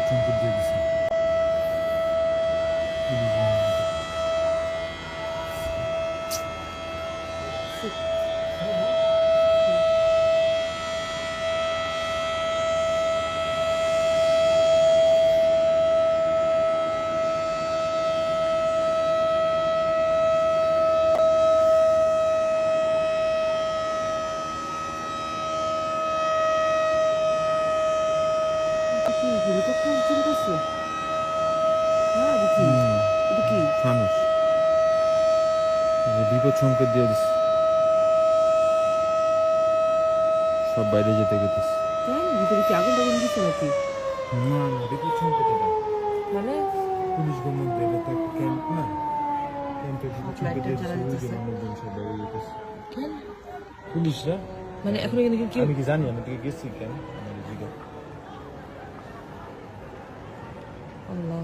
সংকেত দিয়ে দিছে। হেলিকপ্টার চলে গেছে। হ্যাঁ দেখি এটা কি ফানুস বিপদ সংকেত দিয়ে দিছে, সব বাইরে যেতে গেতেছে। কেন ভিতরে কি আগুন টাগুন দিচ্ছে নাকি? না না, বিপদ সংকেত এটা। মানে পুলিশ গভর্নমেন্ট, এটা তো একটা ক্যাম্প না, ক্যাম্পের বিপদ সব সংকেত লাইট দিয়ে জ্বালা দিছে, ওই যে দিতেছে। মানুষজন সব বাইরে যেতেছে। কেন পুলিশরা, মানে এখন এখানে কি আমি কি জানি, আমি দিকে গেছি কেন আমার জিজ্ঞাসা। আল্লাহ